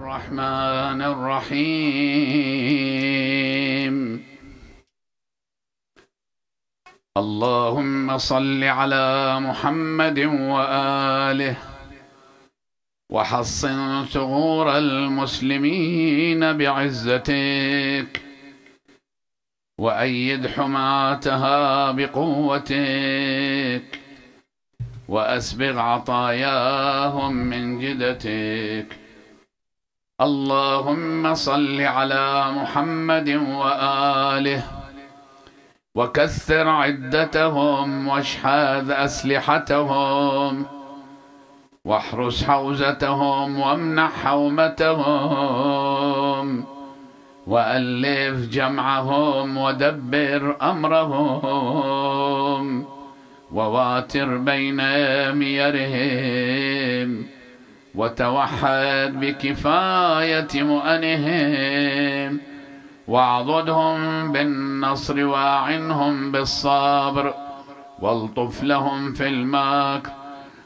الرحمن الرحيم. اللهم صل على محمد وآله وحصن ثغور المسلمين بعزتك وأيد حماتها بقوتك وأسبغ عطاياهم من جدتك. اللهم صل على محمد وآله وكثر عدتهم واشحذ أسلحتهم واحرس حوزتهم وامنع حومتهم وألف جمعهم ودبر أمرهم وواتر بين ميرهم وتوحد بكفاية مؤنهم واعضدهم بالنصر واعنهم بالصبر والطف لهم في المكر.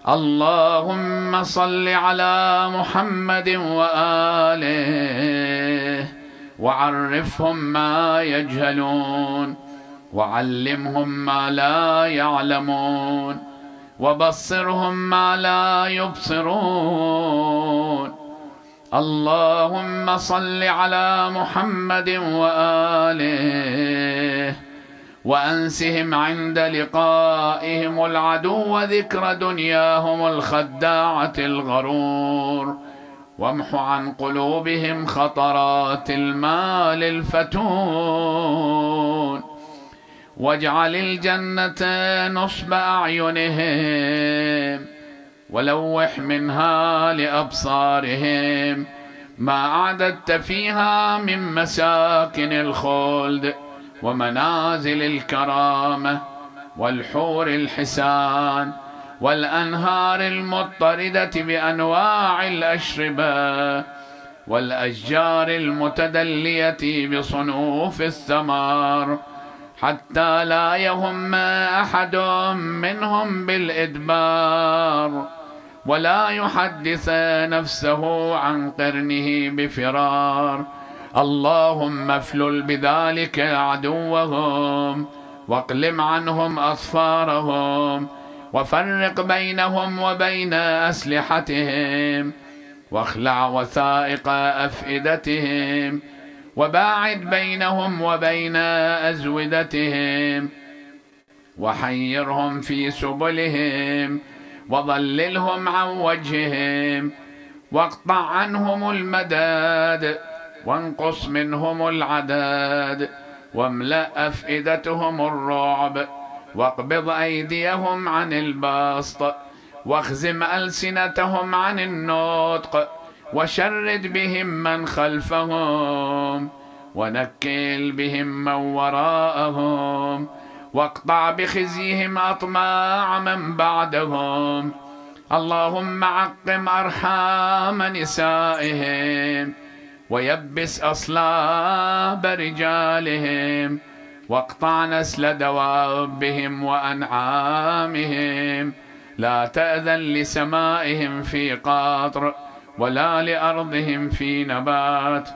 اللهم صل على محمد وآله وعرفهم ما يجهلون وعلمهم ما لا يعلمون وبصرهم ما لا يبصرون. اللهم صل على محمد وآله وأنسهم عند لقائهم العدو ذكر دنياهم الخداعة الغرور وامح عن قلوبهم خطرات المال الفتون واجعل الجنة نصب أعينهم ولوح منها لأبصارهم ما أعددت فيها من مساكن الخلد ومنازل الكرامة والحور الحسان والأنهار المضطردة بأنواع الأشربة والأشجار المتدلية بصنوف الثمار حتى لا يهم أحد منهم بالإدبار ولا يحدث نفسه عن قرنه بفرار. اللهم افلل بذلك عدوهم واقلم عنهم أصفارهم وفرق بينهم وبين أسلحتهم واخلع وثائق أفئدتهم وباعد بينهم وبين أزودتهم وحيرهم في سبلهم وضللهم عن وجههم واقطع عنهم المداد وانقص منهم العداد واملأ أفئدتهم الرعب واقبض أيديهم عن البسط واخزم ألسنتهم عن النطق وشرد بهم من خلفهم ونكل بهم من وراءهم واقطع بخزيهم أطماع من بعدهم. اللهم عقم أرحام نسائهم ويبس أصلاب رجالهم واقطع نسل دوابهم وأنعامهم لا تأذن لسمائهم في قطر ولا لأرضهم في نبات.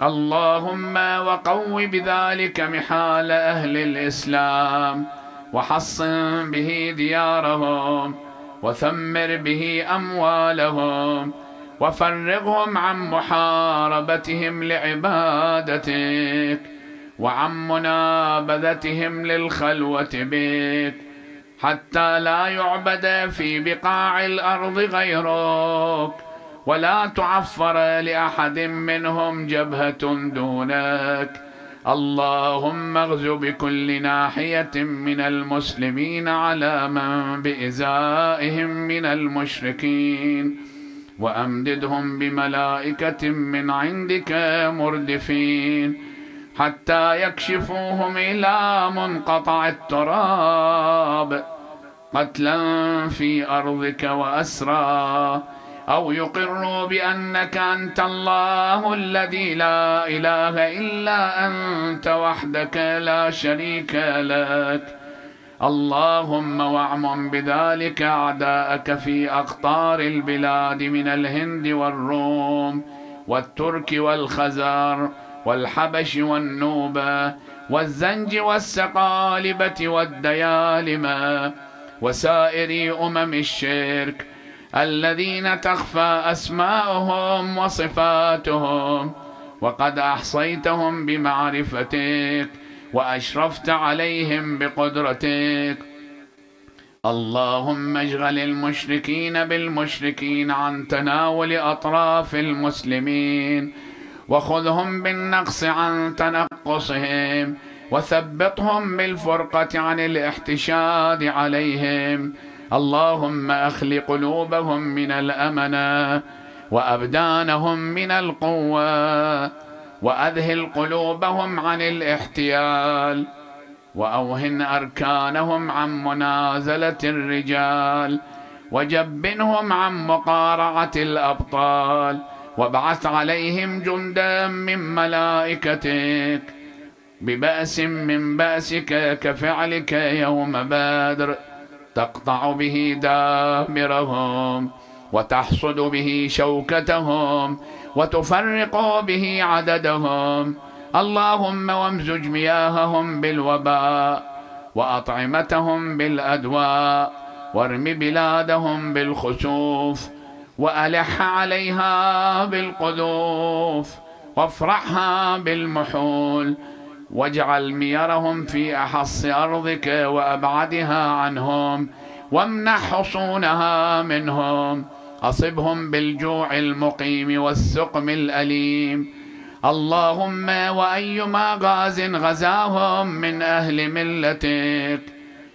اللهم وقو بذلك محال أهل الإسلام وحصن به ديارهم وثمر به أموالهم وفرغهم عن محاربتهم لعبادتك وعن منابذتهم للخلوة بك حتى لا يعبد في بقاع الأرض غيرك ولا تعفر لأحد منهم جبهة دونك. اللهم اغزو بكل ناحية من المسلمين على من بإزائهم من المشركين وأمددهم بملائكة من عندك مردفين حتى يكشفوهم إلى منقطع التراب قتلا في أرضك وأسرى أو يقروا بأنك أنت الله الذي لا إله إلا أنت وحدك لا شريك لك. اللهم واعمم بذلك أعداءك في أقطار البلاد من الهند والروم والترك والخزار والحبش والنوبة والزنج والسقالبة والديالمة وسائر أمم الشرك الذين تخفى أسماؤهم وصفاتهم، وقد أحصيتهم بمعرفتك وأشرفت عليهم بقدرتك. اللهم اشغل المشركين بالمشركين عن تناول أطراف المسلمين، وخذهم بالنقص عن تنقصهم، وثبطهم بالفرقة عن الاحتشاد عليهم. اللهم أخل قلوبهم من الأمنة وأبدانهم من القوة، وأذهل قلوبهم عن الاحتيال، وأوهن أركانهم عن منازلة الرجال، وجبنهم عن مقارعة الأبطال، وابعث عليهم جندا من ملائكتك ببأس من بأسك كفعلك يوم بدر، تقطع به دابرهم وتحصد به شوكتهم وتفرق به عددهم. اللهم وامزج مياههم بالوباء وأطعمتهم بالأدواء، وارم بلادهم بالخسوف، وألح عليها بالقذوف، وافرحها بالمحول، واجعل ميرهم في أحص أرضك وأبعدها عنهم، وامنح حصونها منهم. أصبهم بالجوع المقيم والسقم الأليم. اللهم وأيما غاز غزاهم من أهل ملتك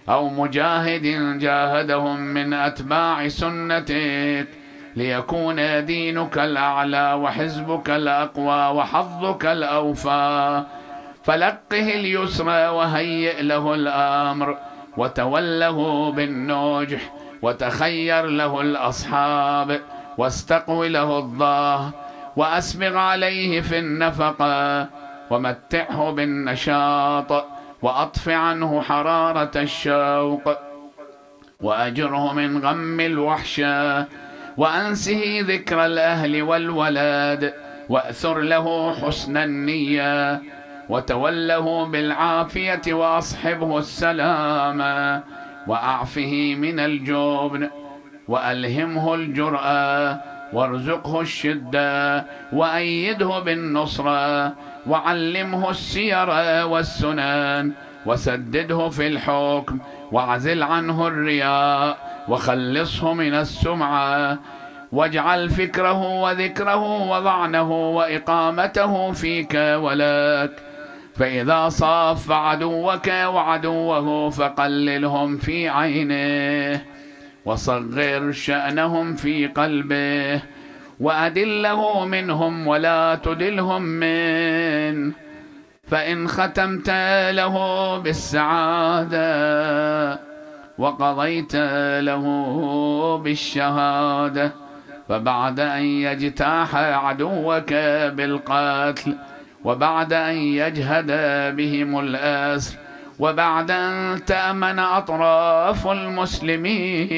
أو مجاهد جاهدهم من أتباع سنتك ليكون دينك الأعلى وحزبك الأقوى وحظك الأوفى، فلقه اليسر وهيئ له الأمر، وتوله بالنجح، وتخير له الأصحاب، واستقو له الظهر، وأسبغ عليه في النفقة، ومتعه بالنشاط، وأطف عنه حرارة الشوق، وأجره من غم الوحشة، وأنسه ذكر الأهل والولد، وأثر له حسن النية، وتوله بالعافية، وأصحبه السلامة، وأعفه من الجبن، وألهمه الجرأة، وارزقه الشدة، وأيده بالنصرة، وعلمه السير والسنن، وسدده في الحكم، واعزل عنه الرياء، وخلصه من السمعة، واجعل فكره وذكره وضعنه وإقامته فيك ولك. فإذا صاف عدوك وعدوه فقللهم في عينه، وصغر شأنهم في قلبه، وأدله منهم ولا تدلهم منه. فإن ختمت له بالسعادة وقضيت له بالشهادة، فبعد أن يجتاح عدوك بالقتل، وبعد أن يجهد بهم الأسر، وبعد أن تأمن أطراف المسلمين،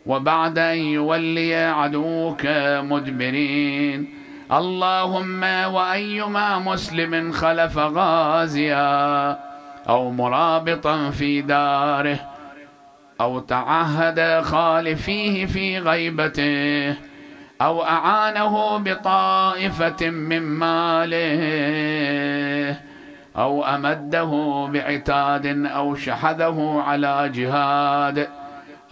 وبعد أن يولي عدوك مدبرين، اللهم وأيما مسلم خلف غازيا أو مرابطا في داره، أو تعهد خالفيه في غيبته، أو أعانه بطائفة من ماله، أو أمده بعتاد، أو شحذه على جهاد،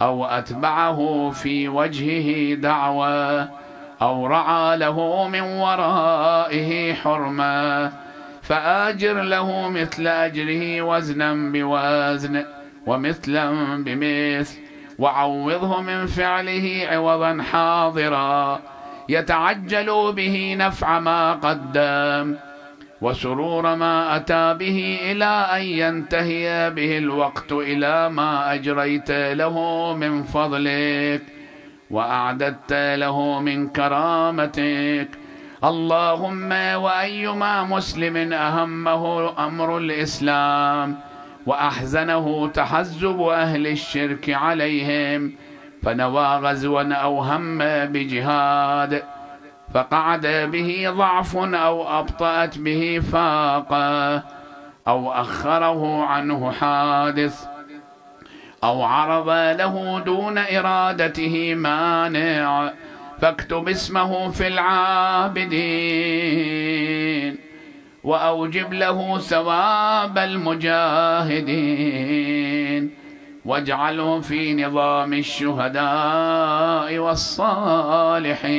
أو أتبعه في وجهه دعوة، أو رعى له من ورائه حرمة، فآجر له مثل أجره وزنا بوزن ومثلا بمثل، وعوضه من فعله عوضا حاضرا يتعجل به نفع ما قدم وسرور ما أتى به، إلى أن ينتهي به الوقت إلى ما أجريت له من فضلك وأعددت له من كرامتك. اللهم وأيما مسلم أهمه أمر الإسلام وأحزنه تحزب أهل الشرك عليهم، فنوى غزوا أو هم بجهاد، فقعد به ضعف أو أبطأت به فاقة أو أخره عنه حادث أو عرض له دون إرادته مانع، فاكتب اسمه في العابدين وأوجب له ثواب المجاهدين، واجعله في نظام الشهداء والصالحين.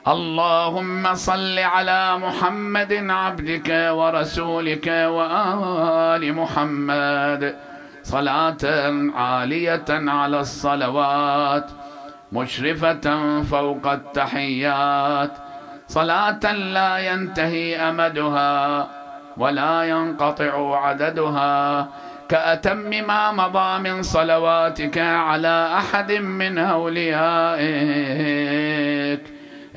اللهم صل على محمد عبدك ورسولك وآل محمد صلاة عالية على الصلوات مشرفة فوق التحيات، صلاة لا ينتهي أمدها ولا ينقطع عددها، كأتم ما مضى من صلواتك على أحد من أوليائك،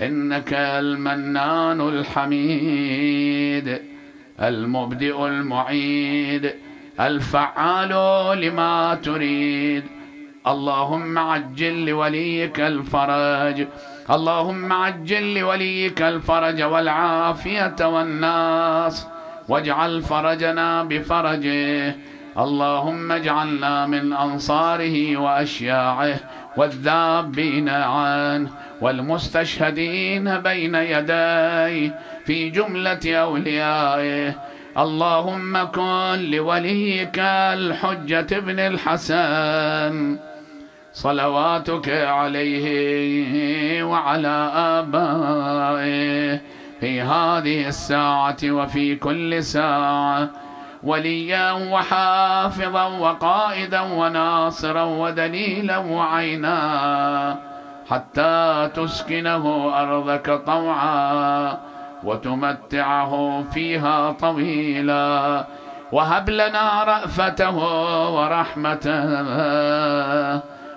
إنك المنان الحميد المبدئ المعيد الفعال لما تريد. اللهم عجل لوليك الفرج، اللهم عجل لوليك الفرج والعافية والناصر، واجعل فرجنا بفرجه. اللهم اجعلنا من أنصاره وأشياعه والذابين عنه والمستشهدين بين يديه في جملة أوليائه. اللهم كن لوليك الحجة بن الحسن صلواتك عليه وعلى آبائه في هذه الساعة وفي كل ساعة وليا وحافظا وقائدا وناصرا ودليلا وعينا، حتى تسكنه أرضك طوعا وتمتعه فيها طويلا، وهب لنا رأفته ورحمته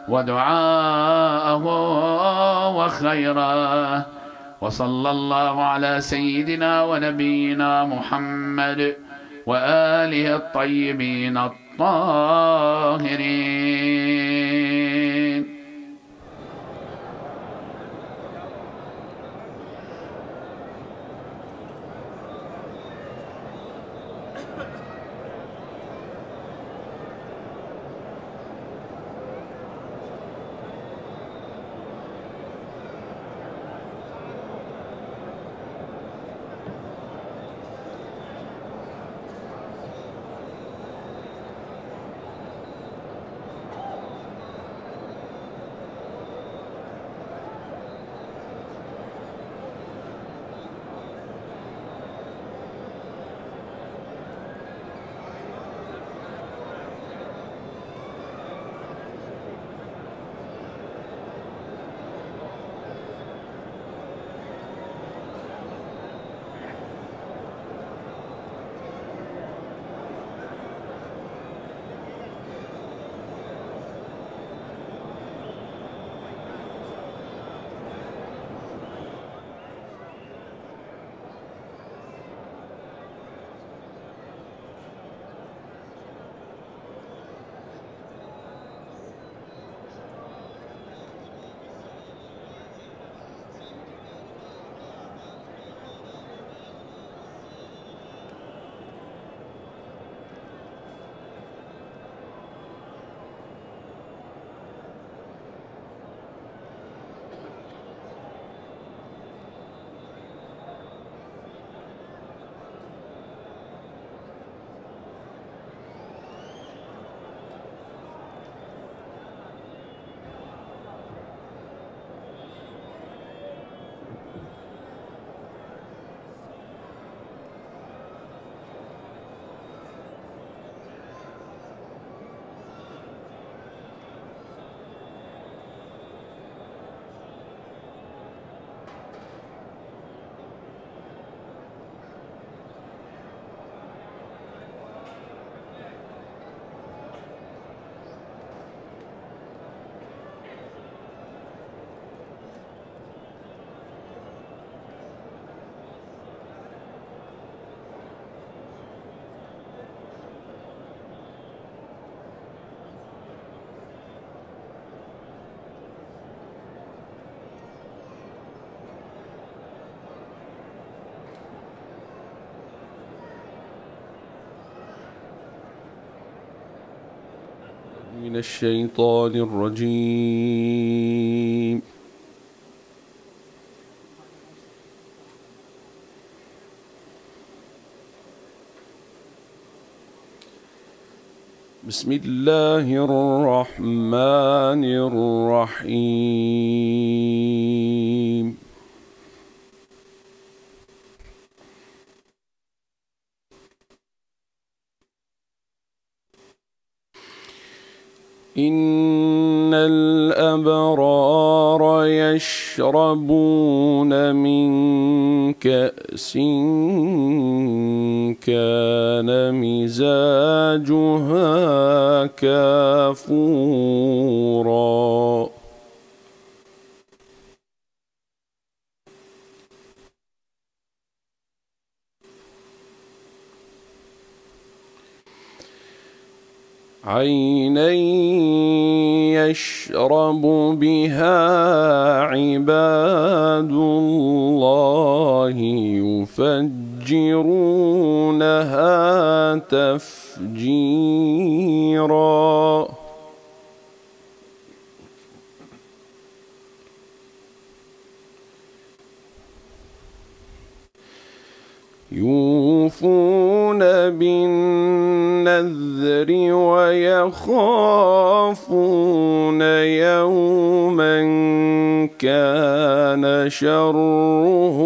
ودعاءه وخيره. وصلى الله على سيدنا ونبينا محمد وآله الطيبين الطاهرين. من الشيطان الرجيم. بسم الله الرحمن الرحيم. إن الأبرار يشربون من كأس كان مزاجها كافورا عينا يشرب بها عباد الله يفجرونها تفجيرا يوفون بالنذر ويخافون يوما كان شره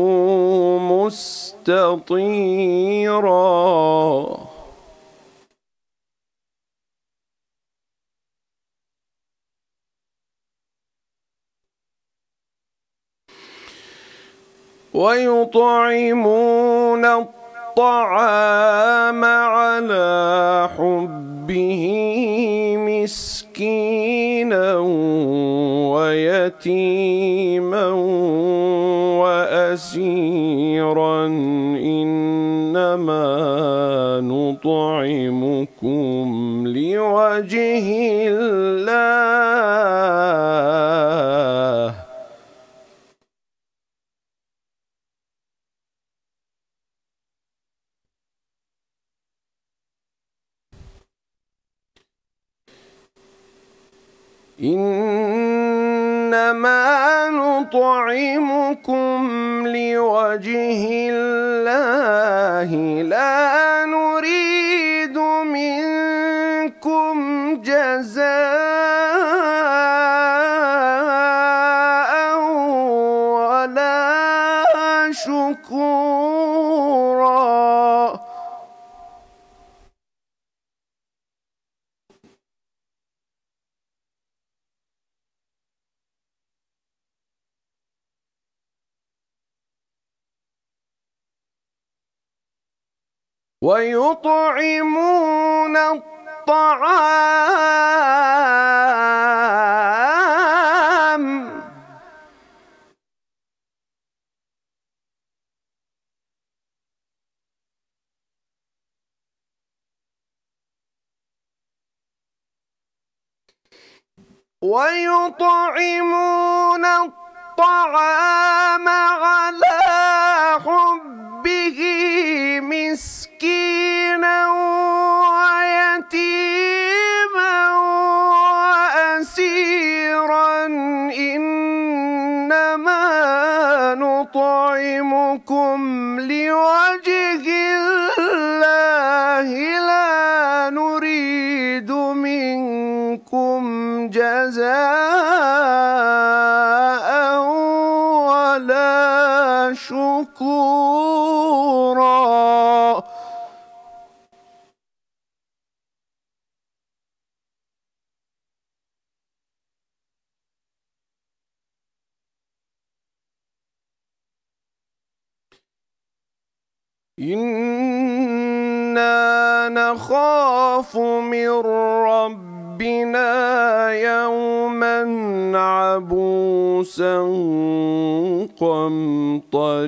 مستطيرا ويطعمون الطعام على حبه مسكينا ويتيما وأسيرا إنما نطعمكم لوجه الله إنما نطعمكم لوجه الله لا نريد منكم جزاء ولا شكورا ويطعمون الطعام على حبه مسكينا ويتيما وأسيرا إنما نطعمكم لوجه الله لا نريد منكم جزاء ولا شكورا إنا نخاف من ربنا يوما عبوسا قمطريرا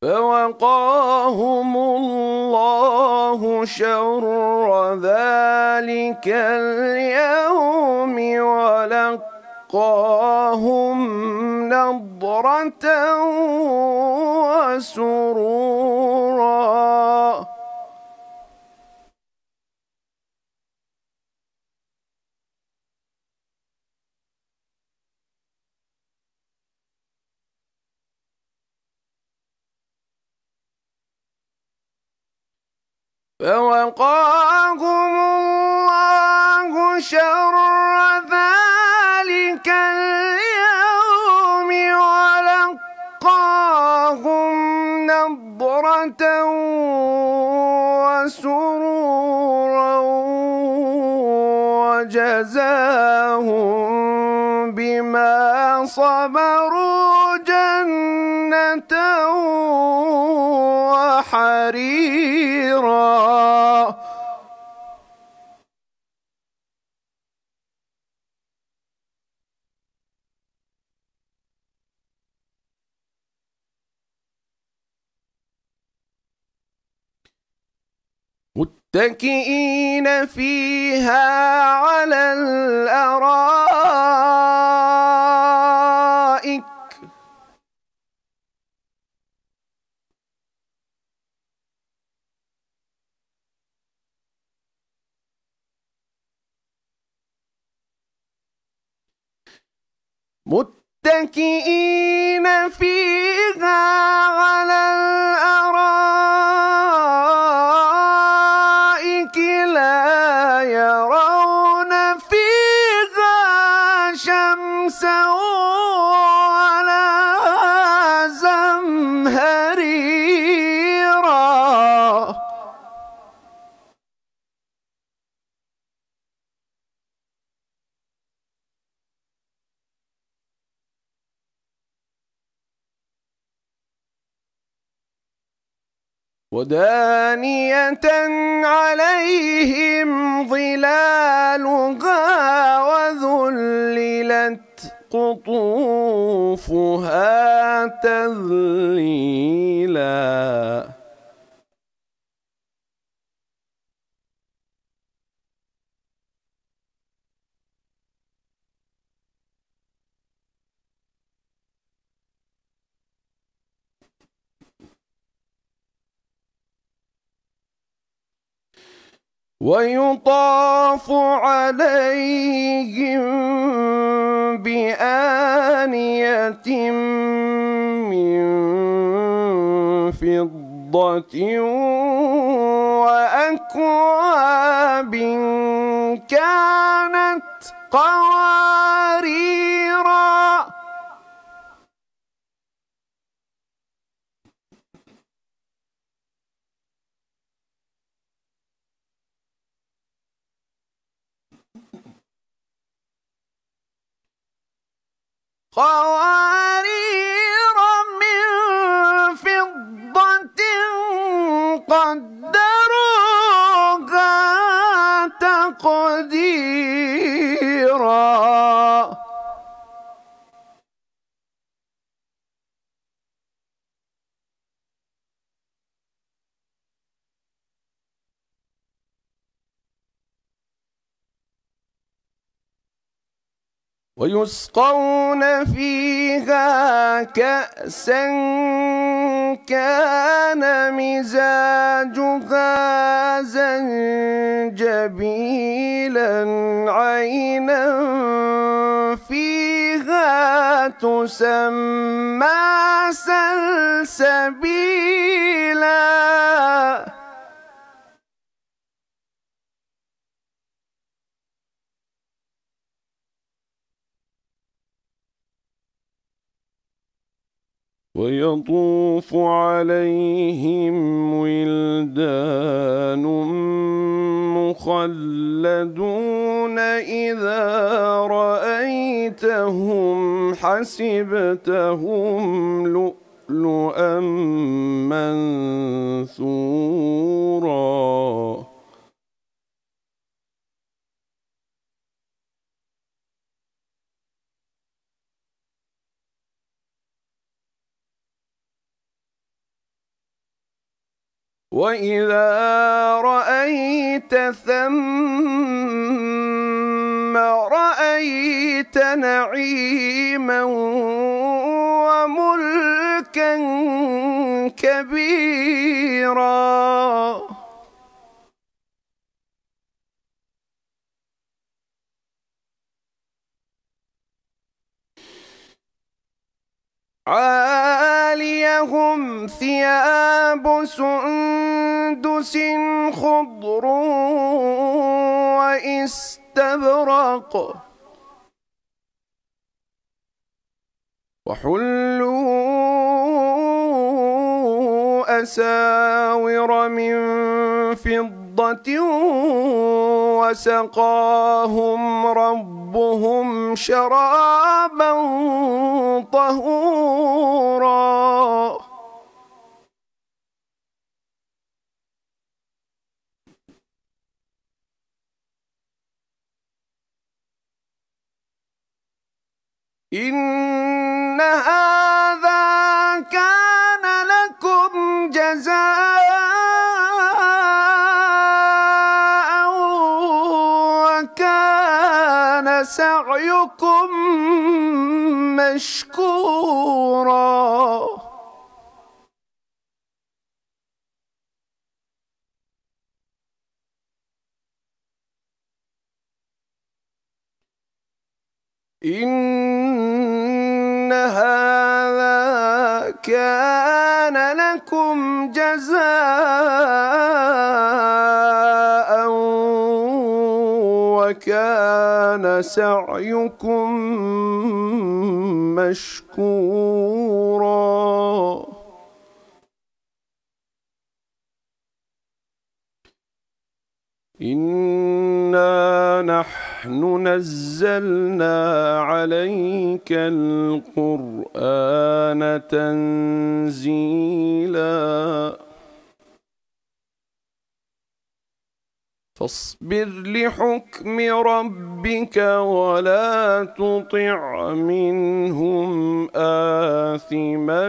فوقاهم الله شر ذلك اليوم ولقاهم ولقاهم نضرة وسرورا. فوقاهم الله شر ذلك اليوم ولقاهم نضرة وسرورا وجزاهم بما صبروا جنة وحريرا. متكئين فيها على الأرائك متكئين فيها على الأرائك لا يرون فيها شمسا ولا زمهريرا. ودانية عليهم ظلالها وذللت قطوفها تذليلا. ويطاف عليهم بآنية من فضة وأكواب كانت قواريرا. قوارير من فضة قدروها تقديرا. ويسقون فيها كأسا كان مزاجها زنجبيلا عينا فيها تسمى سلسبيلا. ويطوف عليهم ولدان مخلدون إذا رأيتهم حسبتهم لؤلؤا منثورا. وإذا رأيت ثم رأيت نعيما وملكا كبيرا عاليهم ثياب سندس خضر واستبرق وحلوا أساور من فضة وسقاهم ربهم شرابا طهورا إن هذا كان لكم جزاء وكان سعيكم مشكورا إن هذا كان لكم جزاء وكان سعيكم مشكورا إنا نحن نزلنا عليك القرآن تنزيلا فاصبر لحكم ربك ولا تطع منهم آثما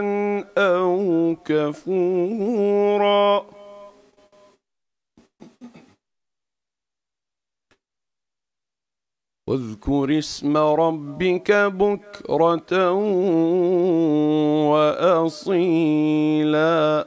أو كفورا واذكر اسم ربك بكرة وأصيلا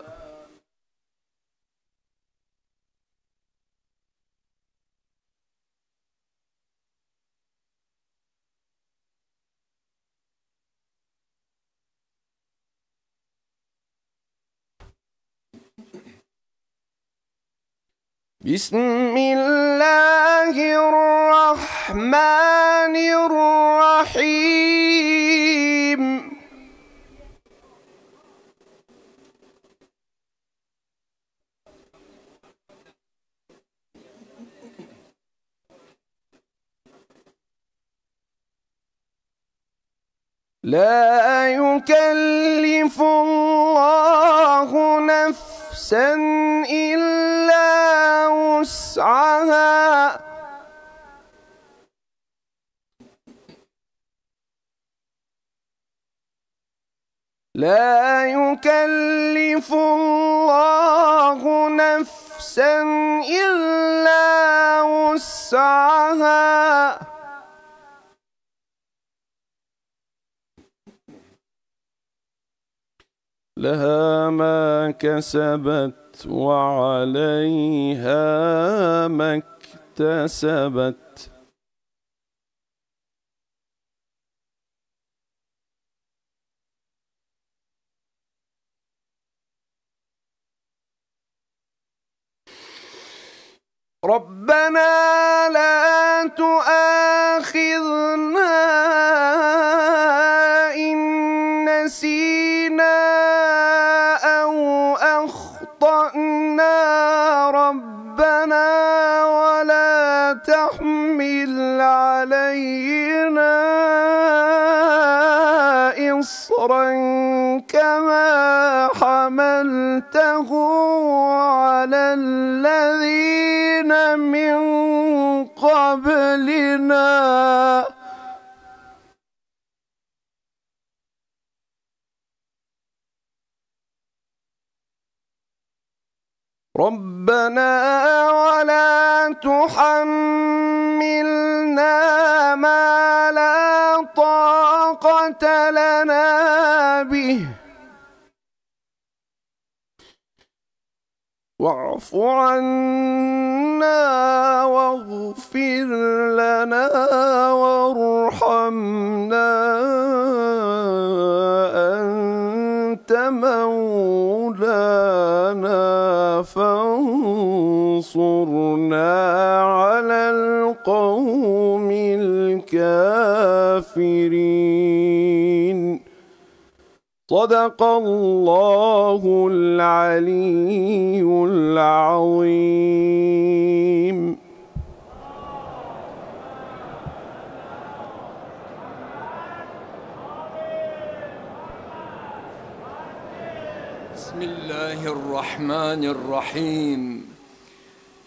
بسم الله الرحمن الرحيم لا يكلف الله نفسا إلا وسعها لا يكلف الله نفسا إلا وسعها لها ما كسبت وعليها ما اكتسبت ربنا لا تؤاخذنا إن نسينا أو أخطأنا ربنا ولا تحمل علينا إصرا كما حملته على الذين من قبلنا ربنا ولا تحملنا ما لا طاقة لنا به واعف عنا واغفر لنا وارحمنا أنت مولانا فانصرنا على القوم الكافرين. صدق الله العلي العظيم. بسم الله الرحمن الرحيم.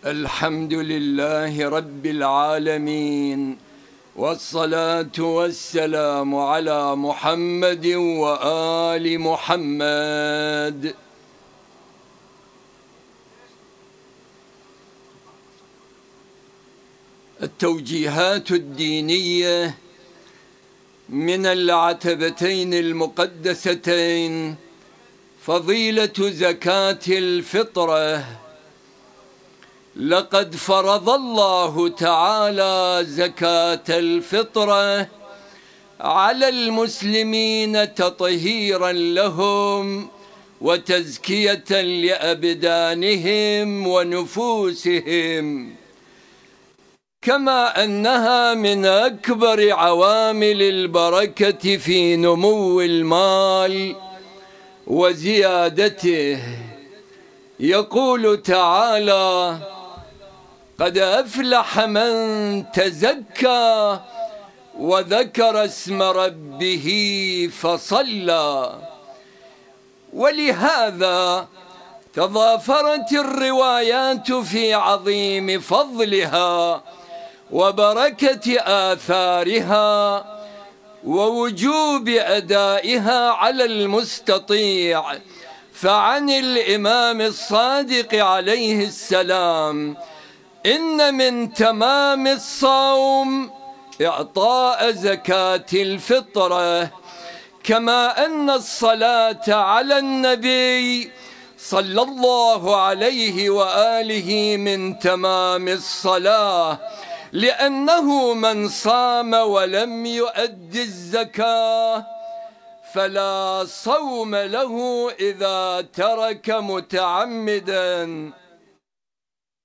الحمد لله رب العالمين، والصلاة والسلام على محمد وآل محمد. التوجيهات الدينية من العتبتين المقدستين فضيلة زكاة الفطرة. لقد فرض الله تعالى زكاة الفطرة على المسلمين تطهيرا لهم وتزكية لأبدانهم ونفوسهم، كما أنها من أكبر عوامل البركة في نمو المال وزيادته. يقول تعالى: قد أفلح من تزكى وذكر اسم ربه فصلى. ولهذا تضافرت الروايات في عظيم فضلها وبركة آثارها ووجوب أدائها على المستطيع. فعن الإمام الصادق عليه السلام: إن من تمام الصوم إعطاء زكاة الفطرة، كما أن الصلاة على النبي صلى الله عليه وآله من تمام الصلاة، لأنه من صام ولم يؤد الزكاة فلا صوم له إذا ترك متعمدا،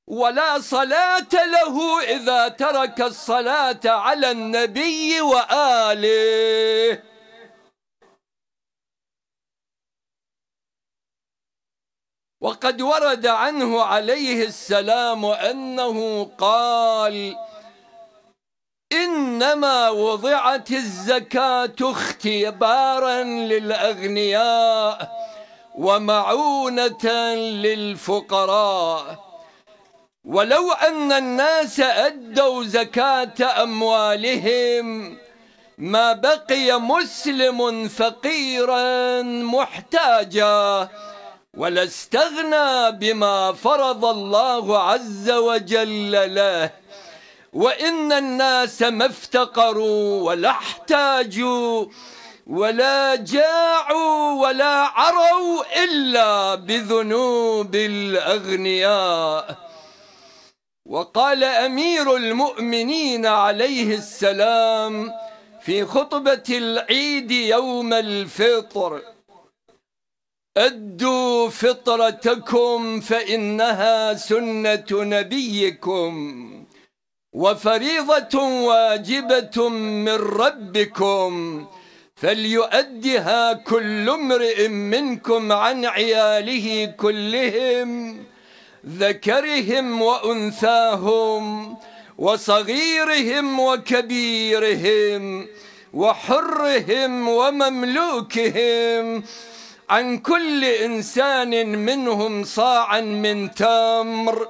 ولا صلاة له إذا ترك الصلاة على النبي وآله. وقد ورد عنه عليه السلام أنه قال: إنما وضعت الزكاة اختبارا للأغنياء ومعونة للفقراء، ولو أن الناس أدوا زكاة أموالهم ما بقي مسلم فقيرا محتاجا ولا استغنى بما فرض الله عز وجل له. وإن الناس ما افتقروا ولا احتاجوا ولا جاعوا ولا عروا إلا بذنوب الأغنياء. وقال أمير المؤمنين عليه السلام في خطبة العيد يوم الفطر: أدوا فطرتكم فإنها سنة نبيكم وفريضة واجبة من ربكم، فليؤدها كل امرئ منكم عن عياله كلهم، ذكرهم وأنثاهم وصغيرهم وكبيرهم وحرهم ومملوكهم، عن كل إنسان منهم صاعا من تمر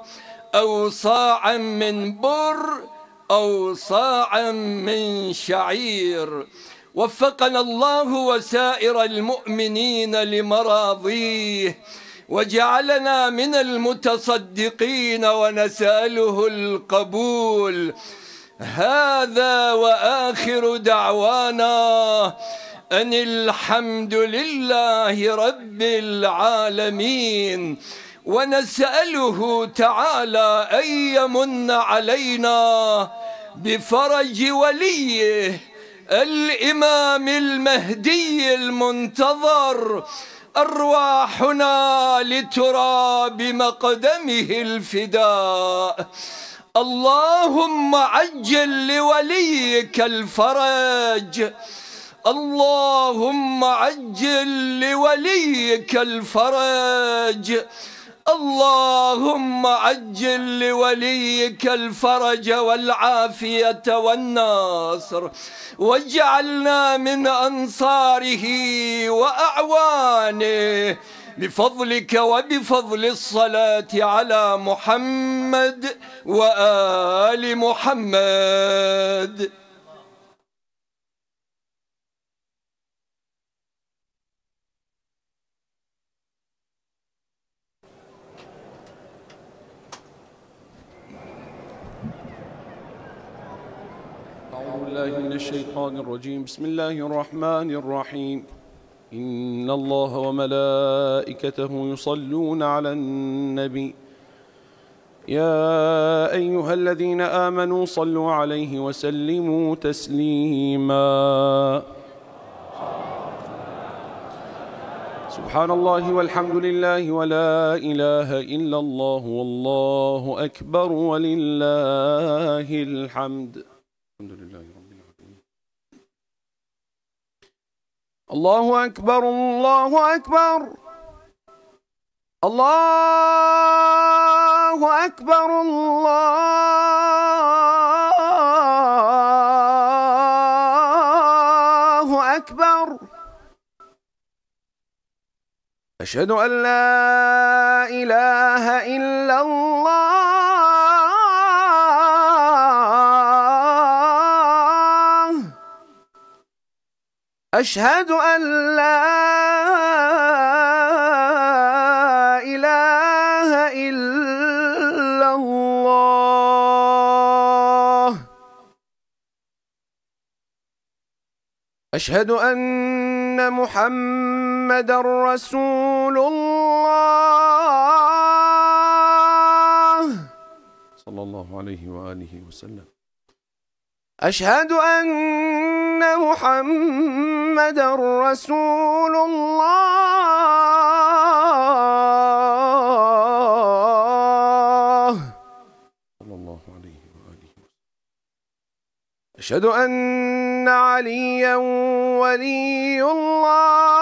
أو صاعا من بر أو صاعا من شعير. وفقنا الله وسائر المؤمنين لمراضيه، وجعلنا من المتصدقين ونسأله القبول. هذا وآخر دعوانا أن الحمد لله رب العالمين، ونسأله تعالى أن يمن علينا بفرج وليه الإمام المهدي المنتظر، أرواحنا لتراب مقدمه الفداء. اللهم عجل لوليك الفرج، اللهم عجل لوليك الفرج، اللهم عجل لوليك الفرج والعافية والنصر، واجعلنا من أنصاره وأعوانه بفضلك وبفضل الصلاة على محمد وآل محمد. أعوذ بالله من الشيطان الرجيم. بسم الله الرحمن الرحيم. إن الله وملائكته يصلون على النبي يا أيها الذين آمنوا صلوا عليه وسلموا تسليما. سبحان الله والحمد لله ولا إله إلا الله والله أكبر ولله الحمد. الحمد لله رب العالمين. الله أكبر الله أكبر الله أكبر الله أكبر. أشهد أن لا إله إلا الله أشهد أن لا إله إلا الله أشهد أن محمدًا رسول الله صلى الله عليه وآله وسلم. أشهد أن محمدًا رسول الله صلى الله عليه وآله وسلم. أشهد أن عليًا ولي الله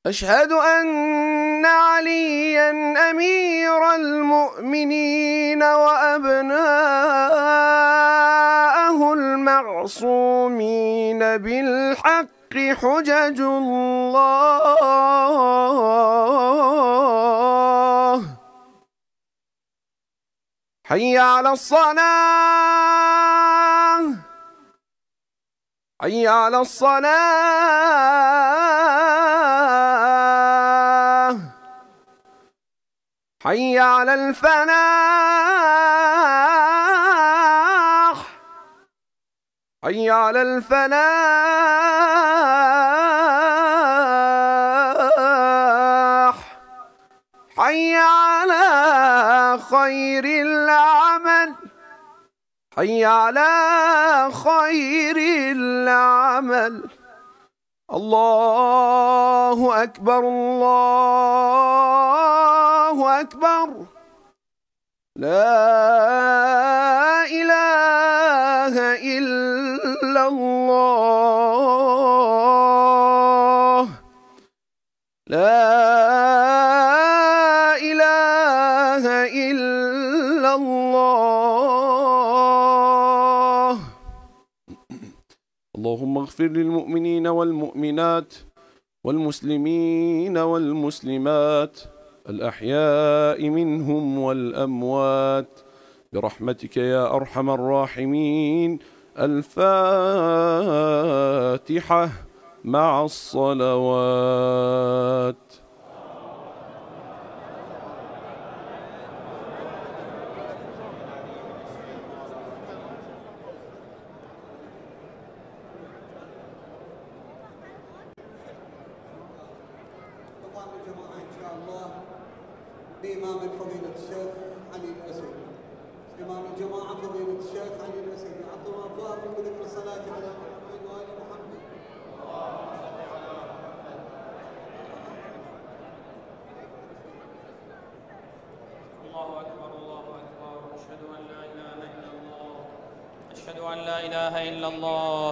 أشهد أن عليًا أمير المؤمنين وأبناءه المعصومين بالحق حجج الله. حي على الصلاة حي على الصلاة حي على الفلاح حي على الفلاح حي على خير العمل حي على خير العمل. الله أكبر الله أكبر. لا إله إلا الله لا إله إلا الله. اللهم اغفر للمؤمنين والمؤمنات والمسلمين والمسلمات الأحياء منهم والأموات برحمتك يا أرحم الراحمين. الفاتحة مع الصلوات. بإمام فضيلة الشيخ علي الأسد. إمام الجماعة فضيلة الشيخ علي الأسد يعطوا أفضل بذكر الصلاة على محمد وآل محمد. الله أكبر الله أكبر. أشهد أن لا إله إلا الله. أشهد أن لا إله إلا الله.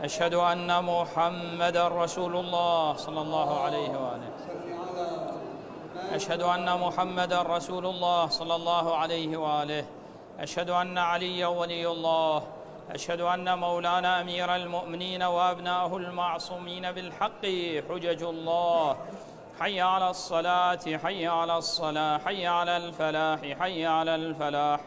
أشهد أن محمدا رسول الله صلى الله عليه وآله. أشهد أن محمدا رسول الله صلى الله عليه وآله. أشهد أن عليا ولي الله. أشهد أن مولانا أمير المؤمنين وأبناءه المعصومين بالحق حجج الله. حي على الصلاة حي على الصلاة حي على الفلاح حي على الفلاح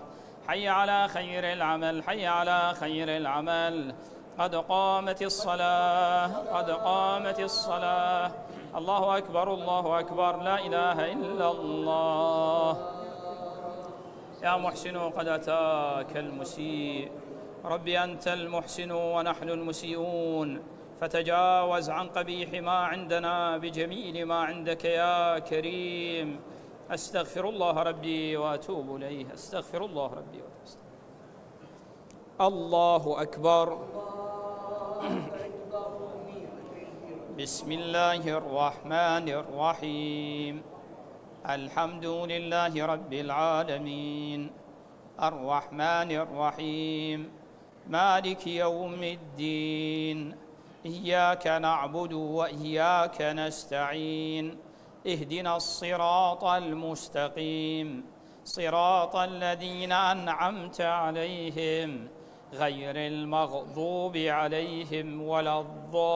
حي على خير العمل حي على خير العمل. قد قامت الصلاة قد قامت الصلاة. الله أكبر الله أكبر. لا إله إلا الله. يا محسن قد أتاك المسيء. ربي أنت المحسن ونحن المسيئون، فتجاوز عن قبيح ما عندنا بجميل ما عندك يا كريم. أستغفر الله ربي وأتوب إليه. أستغفر الله ربي وأتوب. الله أكبر. بسم الله الرحمن الرحيم. الحمد لله رب العالمين الرحمن الرحيم مالك يوم الدين. إياك نعبد وإياك نستعين. اهدنا الصراط المستقيم صراط الذين أنعمت عليهم غير المغضوب عليهم ولا الضالين.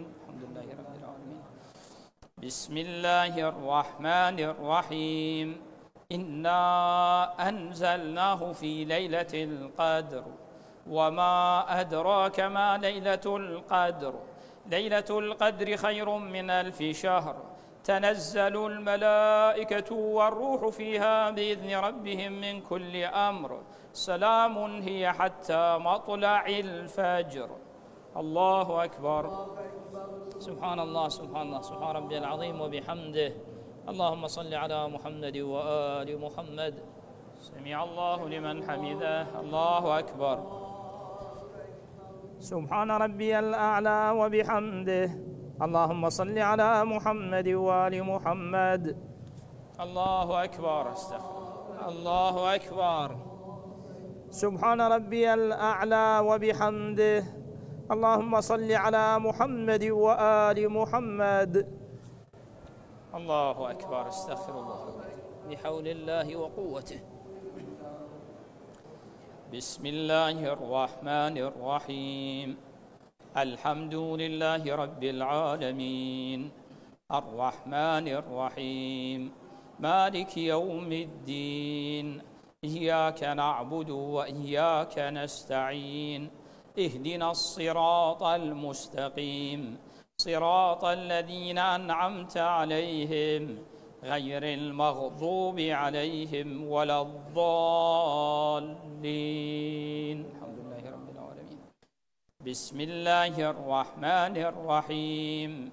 الحمد لله رب العالمين. بسم الله الرحمن الرحيم. إنا أنزلناه في ليلة القدر وما أدراك ما ليلة القدر. ليلة القدر خير من 1000 شهر. تنزل الملائكة والروح فيها بإذن ربهم من كل أمر. سلام هي حتى مطلع الفجر. الله أكبر. سبحان الله سبحان الله سبحان ربي العظيم وبحمده. اللهم صل على محمد وآل محمد. سمع الله لمن حمده. الله أكبر. سبحان ربي الأعلى وبحمده. اللهم صل على محمد وآل محمد. الله أكبر. استغفر الله أكبر. سبحان ربي الأعلى وبحمده. اللهم صل على محمد وآل محمد. الله أكبر. استغفر الله بحول الله وقوته. بسم الله الرحمن الرحيم. الحمد لله رب العالمين الرحمن الرحيم مالك يوم الدين. إياك نعبد وإياك نستعين. اهدنا الصراط المستقيم صراط الذين أنعمت عليهم غير المغضوب عليهم ولا الضالين. الحمد لله رب العالمين. بسم الله الرحمن الرحيم.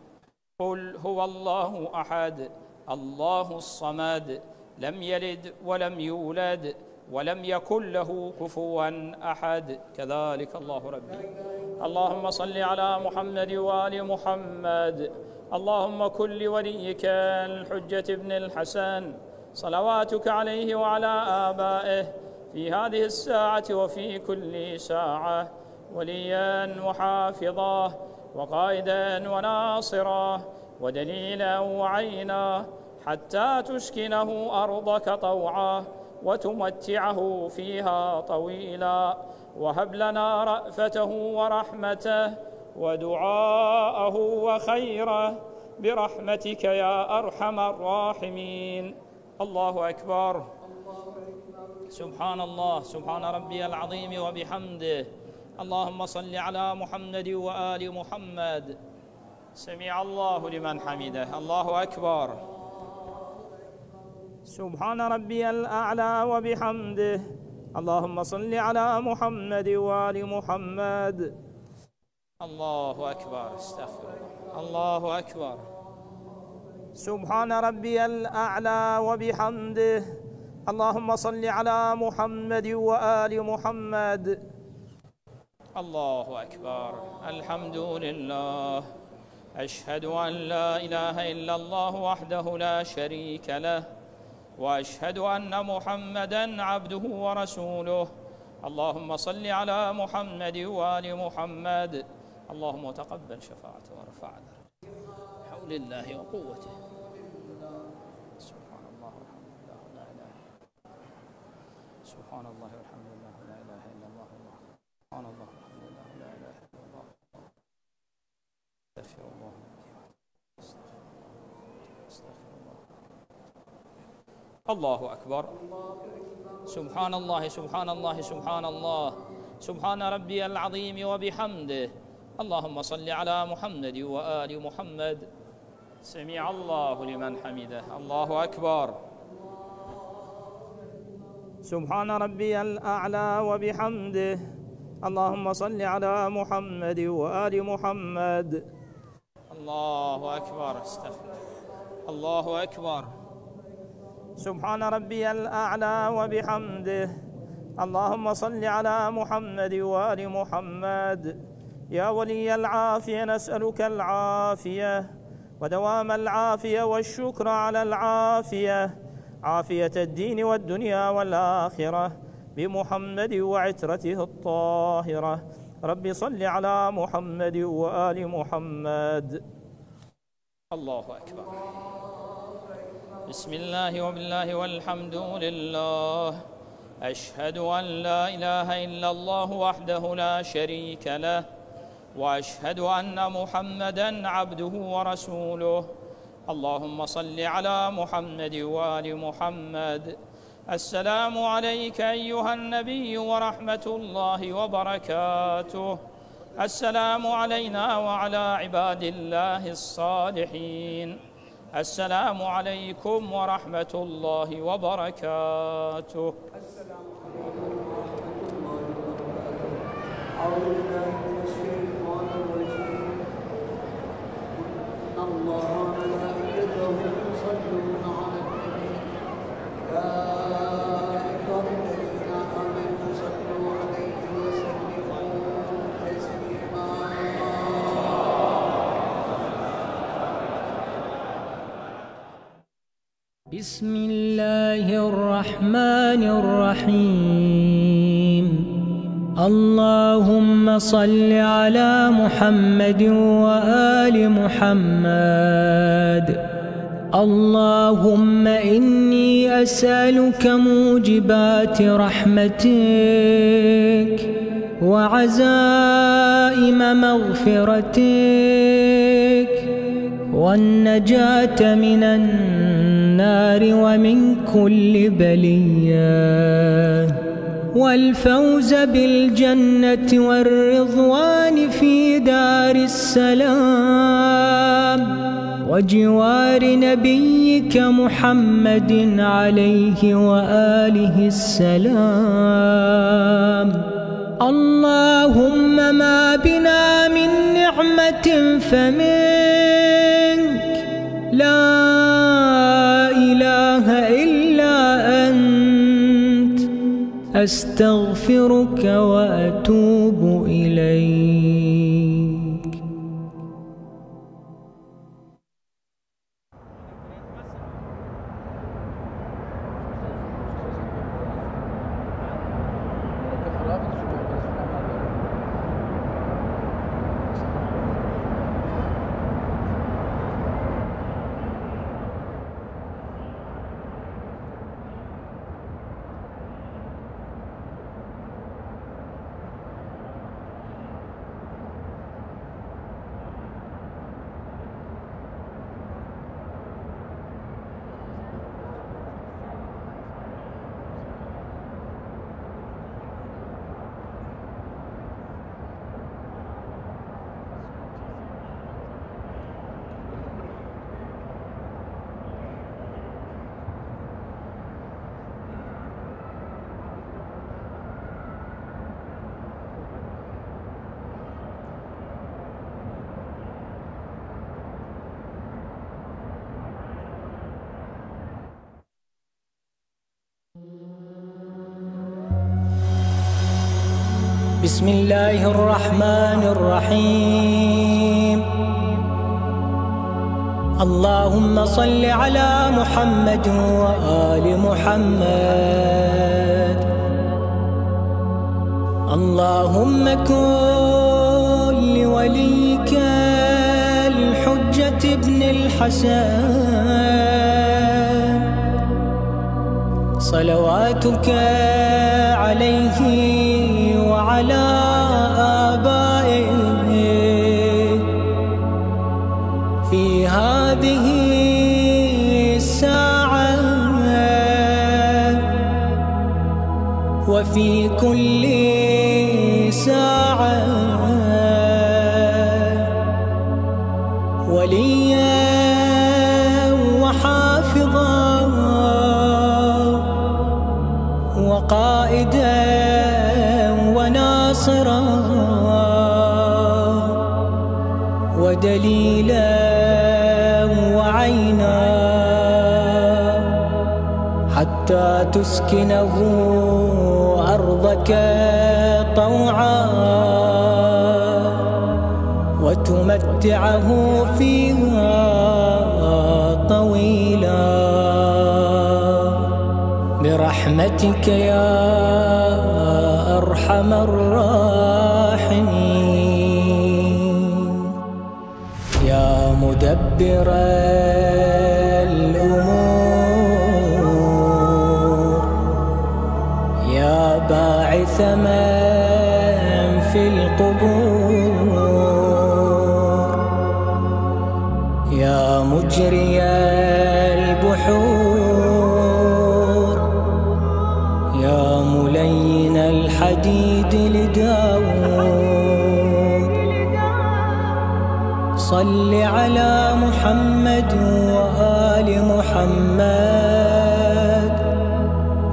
قل هو الله أحد الله الصمد لم يلد ولم يولد ولم يكن له كفوا أحد. كذلك الله ربي. اللهم صل على محمد وآل محمد. اللهم كن لوليك الحجة ابن الحسن صلواتك عليه وعلى آبائه في هذه الساعة وفي كل ساعة وليا وحافظا وقائدا وناصرا ودليلا وعينا حتى تسكنه أرضك طوعا وتمتعه فيها طويلا. وهب لنا رأفته ورحمته ودعاءه وخيره برحمتك يا أرحم الراحمين. الله أكبر. سبحان الله سبحان ربي العظيم وبحمده. اللهم صل على محمد وآل محمد. سمع الله لمن حمده. الله أكبر. سبحان ربي الأعلى وبحمده. اللهم صل على محمد وآل محمد. الله أكبر. استغفر الله. الله أكبر. سبحان ربي الأعلى وبحمده. اللهم صل على محمد وآل محمد. الله أكبر. الحمد لله. أشهد أن لا إله إلا الله وحده لا شريك له، وأشهد أن محمدًا عبده ورسوله. اللهم صل على محمد وآل محمد. اللهم تقبل شفاعته وارفع درجته بحول الله وقوته. سبحان الله والحمد لله لا إله إلا الله. سبحان الله والحمد لله لا إله إلا الله. سبحان الله والحمد لله لا إله إلا الله. استغفر الله. استغفر الله. الله أكبر. سبحان الله سبحان الله سبحان الله. سبحان ربي العظيم وبحمده. اللهم صل على محمد وآل محمد. سمع الله لمن حمده. الله أكبر. سبحان ربي الأعلى وبحمده. اللهم صل على محمد وآل محمد. الله أكبر. استغفر الله أكبر. سبحان ربي الأعلى وبحمده. اللهم صل على محمد وآل محمد. يا ولي العافية نسألك العافية ودوام العافية والشكر على العافية، عافية الدين والدنيا والآخرة بمحمد وعترته الطاهرة. رب صل على محمد وآل محمد. الله أكبر. بسم الله وبالله والحمد لله. أشهد أن لا إله إلا الله وحده لا شريك له، وأشهد أن محمدًا عبده ورسوله. اللهم صل على محمد وآل محمد. السلام عليك أيها النبي ورحمة الله وبركاته. السلام علينا وعلى عباد الله الصالحين. السلام عليكم ورحمة الله وبركاته. أعوذ بالله من الشيطان الرجيم. إن الله وملائكته يصلون على النبي يا أيها الذين آمنوا صلوا عليه وسلموا تسليما. بسم الله الرحمن الرحيم. اللهم صل على محمد وآل محمد. اللهم إني أسألك موجبات رحمتك وعزائم مغفرتك والنجاة من النار ومن كل بلية، والفوز بالجنة والرضوان في دار السلام وجوار نبيك محمد عليه وآله السلام. اللهم ما بنا من نعمة فمنك، لا إله إلا أنت. أستغفرك وأتوب إليك. بسم الله الرحمن الرحيم. اللهم صل على محمد وآل محمد. اللهم كن لوليك الحجة ابن الحسن صلواتك عليه وعلى آبائه في هذه الساعة وفي كل ساعة وليا وحافظا وقائدا وناصرا ودليلا وعينا حتى تسكنه أرضك طوعا وتمتعه فيها طويلا برحمتك يا أرحم الراحمين. يا مدبر الأمور يا باعث من في القبور يا مجري البحور يا ملين الحديد لداود. صل على محمد وآل محمد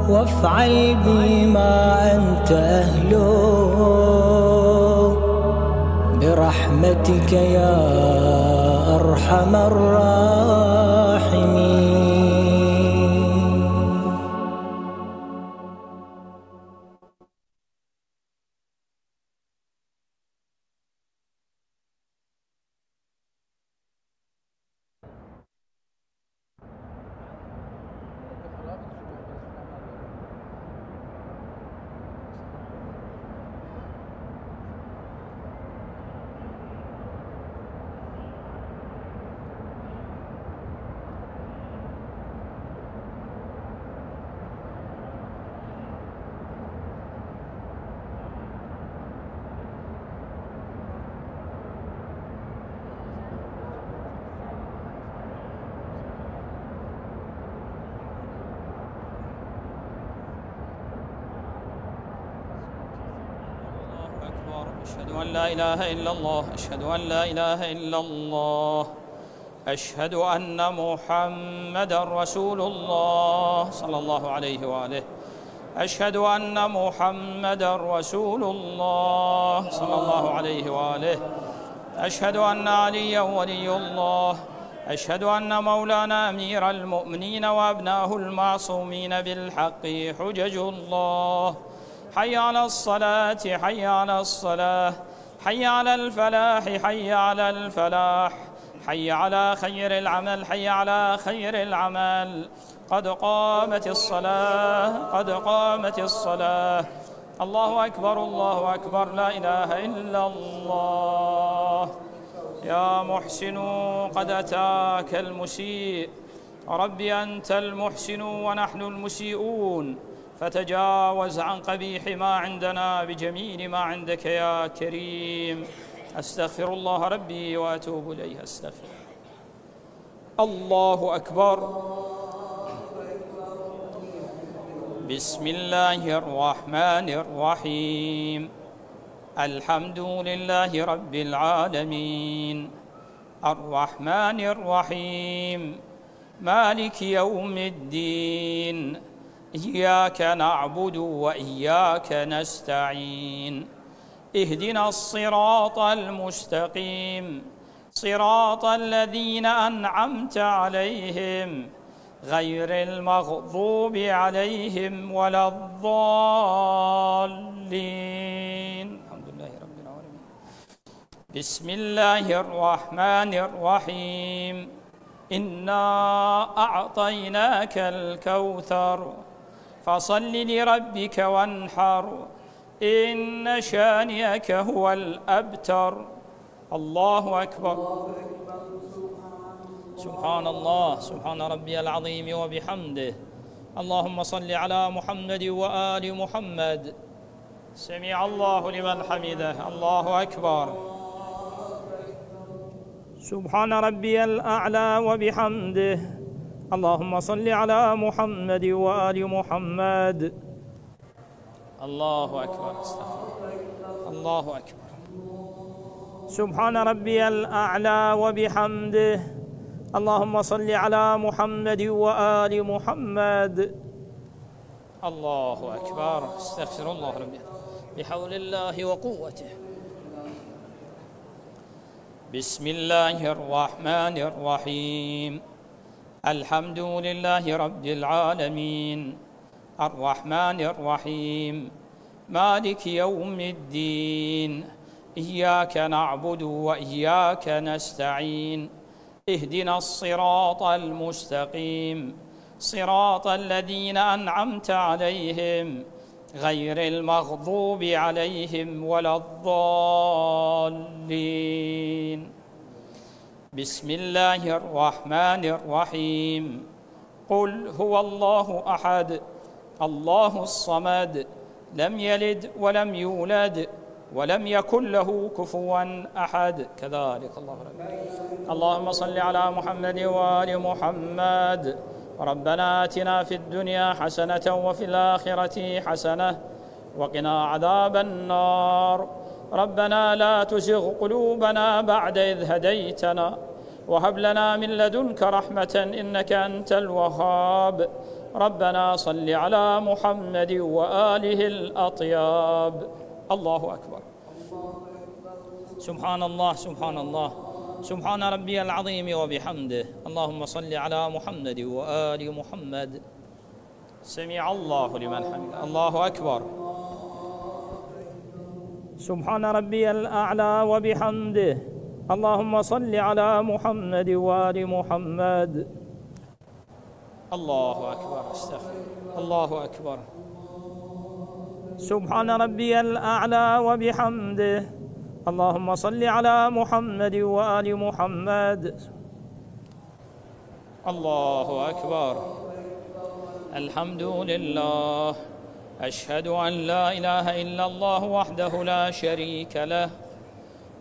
وافعل بما أنت أهله برحمتك يا أرحم الراحمين. أشهد أن لا إله إلا الله. أشهد أن لا إله إلا الله. أشهد أن محمدًا رسول الله صلى الله عليه وآله. أشهد أن محمدًا رسول الله صلى الله عليه وآله. أشهد أن عليا ولي الله. أشهد أن مولانا أمير المؤمنين وأبناه المعصومين بالحق حجج الله. حي على الصلاة حي على الصلاة حي على الفلاح حي على الفلاح حي على خير العمل حي على خير العمل. قد قامت الصلاة قد قامت الصلاة. الله أكبر الله أكبر لا إله إلا الله. يا محسن قد أتاك المسيء. ربي أنت المحسن ونحن المسيئون فتجاوز عن قبيح ما عندنا بجميل ما عندك يا كريم. أستغفر الله ربي وأتوب إليه. أستغفر. الله أكبر. بسم الله الرحمن الرحيم. الحمد لله رب العالمين الرحمن الرحيم مالك يوم الدين. إياك نعبد وإياك نستعين. اهدنا الصراط المستقيم صراط الذين أنعمت عليهم غير المغضوب عليهم ولا الضالين. بسم الله الرحمن الرحيم إنا أعطيناك الكوثر فصل لربك وانحر إن شانئك هو الأبتر. الله أكبر. سبحان الله، سبحان ربي العظيم وبحمده. اللهم صل على محمد وآل محمد. سمع الله لمن حمده. الله أكبر. سبحان ربي الأعلى وبحمده. اللهم صل على محمد وآل محمد. الله أكبر. الله أكبر. سبحان ربي الأعلى وبحمده. اللهم صل على محمد وآل محمد. الله أكبر. استغفر الله ربي بحول الله وقوته. بسم الله الرحمن الرحيم الحمد لله رب العالمين الرحمن الرحيم مالك يوم الدين إياك نعبد وإياك نستعين اهدنا الصراط المستقيم صراط الذين أنعمت عليهم غير المغضوب عليهم ولا الضالين. بسم الله الرحمن الرحيم قل هو الله أحد الله الصمد لم يلد ولم يولد ولم يكن له كفوا أحد. كذلك اللهم صل على محمد وآل محمد. ربنا آتنا في الدنيا حسنة وفي الآخرة حسنة وقنا عذاب النار. ربنا لا تزغ قلوبنا بعد إذ هديتنا وهب لنا من لدنك رحمة إنك أنت الوهاب. ربنا صل على محمد وآله الأطياب. الله أكبر. سبحان الله، سبحان الله، سبحان ربي العظيم وبحمده. اللهم صل على محمد وآل محمد. سمع الله لمن حمده. الله أكبر. سبحان ربي الأعلى وبحمده. اللهم صل على محمد وآل محمد. الله أكبر. استغفر. الله أكبر. سبحان ربي الأعلى وبحمده. اللهم صل على محمد وآل محمد. الله أكبر. الحمد لله. أشهد أن لا إله إلا الله وحده لا شريك له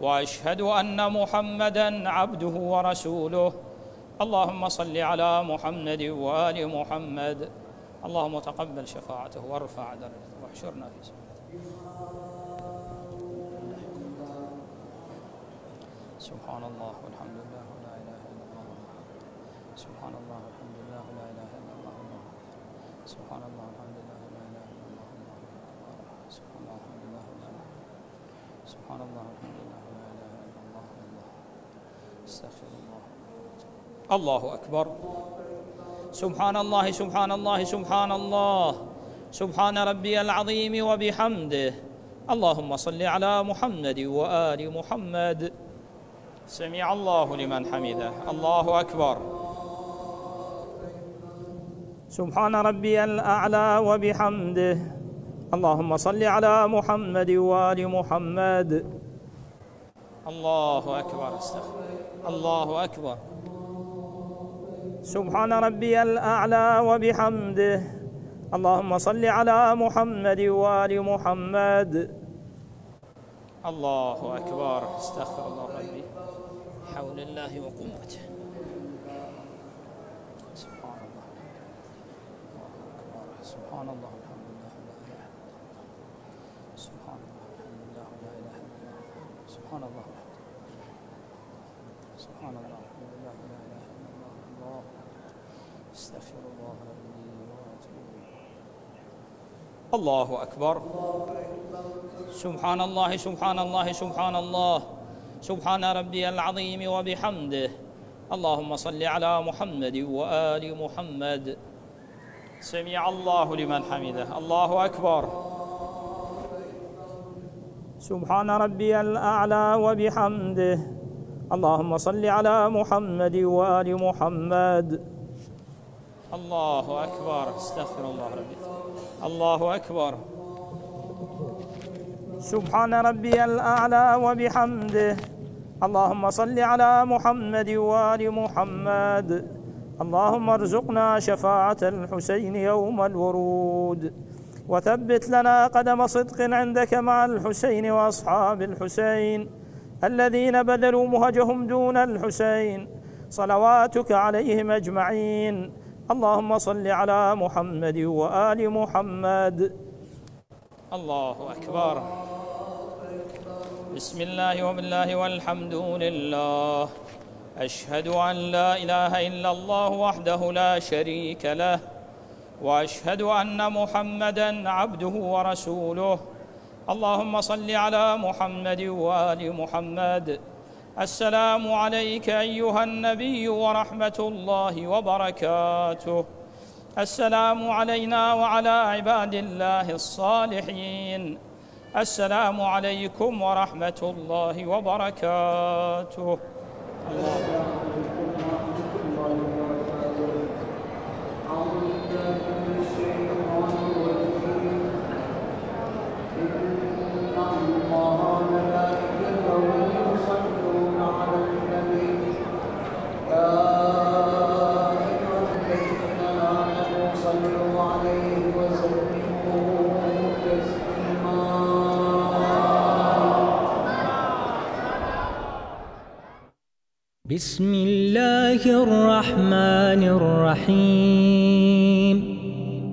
وأشهد أن محمدًا عبده ورسوله. اللهم صل على محمد وآل محمد. اللهم تقبل شفاعته وارفع درجته واحشرنا في سبيله. سبحان الله والحمد لله ولا إله إلا الله. سبحان الله والحمد لله ولا إله إلا الله. سبحان الله والحمد لله ولا إله إلا الله. سبحان الله والحمد لله ولا إله. سبحان الله والحمد لله ولا إله إلا الله. استغفر الله. الله أكبر. سبحان الله، سبحان الله، سبحان الله، سبحان ربي العظيم وبحمده. اللهم صل على محمد وآل محمد. سمع الله لمن حمده. الله أكبر. سبحان ربي الأعلى وبحمده. اللهم صل على محمد وآل محمد. الله أكبر. استغفر. الله أكبر. سبحان ربي الأعلى وبحمده. اللهم صل على محمد وآل محمد. الله أكبر. استغفر الله ربي بحول الله وقوته. سبحان الله. سبحان الله والحمد لله لا إله. سبحان الله والحمد لله لا إله إلا الله. سبحان الله. سبحان الله والحمد لله لا إله إلا الله. الله استغفر الله ربي وأتوب إليه. الله أكبر. سبحان الله، سبحان الله، سبحان الله، سبحان ربي العظيم وبحمده. اللهم صل على محمد وآل محمد. سمع الله لمن حمده. الله أكبر. سبحان ربي الأعلى وبحمده. اللهم صل على محمد وآل محمد. الله أكبر. استغفر الله ربي. الله أكبر. سبحان ربي الأعلى وبحمده. اللهم صل على محمد وآل محمد. اللهم ارزقنا شفاعة الحسين يوم الورود، وثبت لنا قدم صدق عندك مع الحسين وأصحاب الحسين الذين بذلوا مهجهم دون الحسين، صلواتك عليهم أجمعين. اللهم صل على محمد وآل محمد. الله أكبر. بسم الله وبالله والحمد لله. أشهد أن لا إله إلا الله وحده لا شريك له، وأشهد أن محمدًا عبده ورسوله. اللهم صل على محمد وآل محمد. السلام عليك أيها النبي ورحمة الله وبركاته. السلام علينا وعلى عباد الله الصالحين. السلام عليكم ورحمة الله وبركاته. بسم الله الرحمن الرحيم.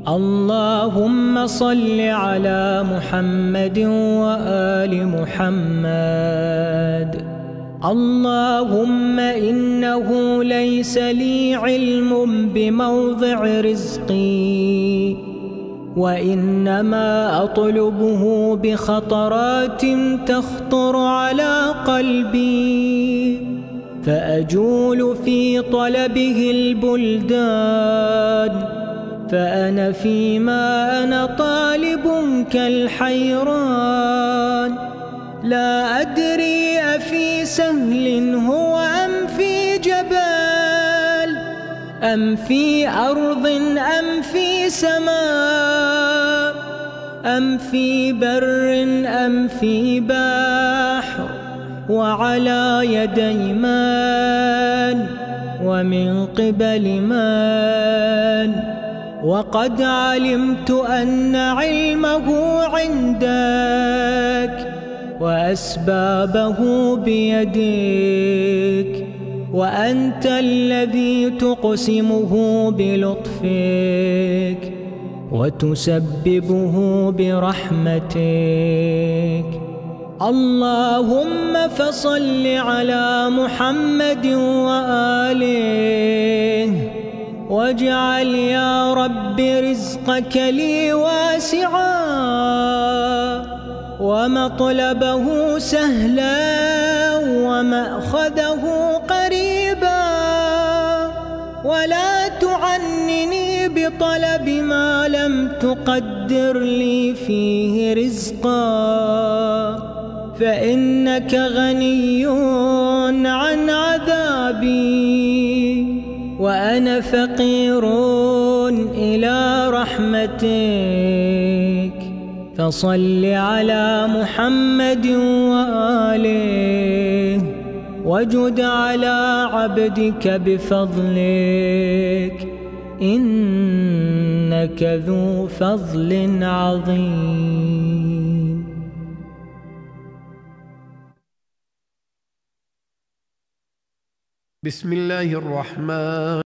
اللهم صل على محمد وآل محمد. اللهم إنه ليس لي علم بموضع رزقي، وإنما أطلبه بخطرات تخطر على قلبي، فأجول في طلبه البلدان، فأنا فيما أنا طالب كالحيران، لا أدري أفي سهل هو أم في جبال، أم في أرض أم في سماء، أم في بر أم في بحر، وعلى يدي من ومن قبل من، وقد علمت أن علمه عندك وأسبابه بيدك، وأنت الذي تقسمه بلطفك وتسببه برحمتك. اللهم فصل على محمد وآله، واجعل يا رب رزقك لي واسعا، ومطلبه سهلا، ومأخذه قريبا، ولا تعنني بطلب ما لم تقدر لي فيه رزقا، فإنك غني عن عذابي، وأنا فقير إلى رحمتك. فصل على محمد وآله، وجد على عبدك بفضلك، إنك ذو فضل عظيم. بسم الله الرحمن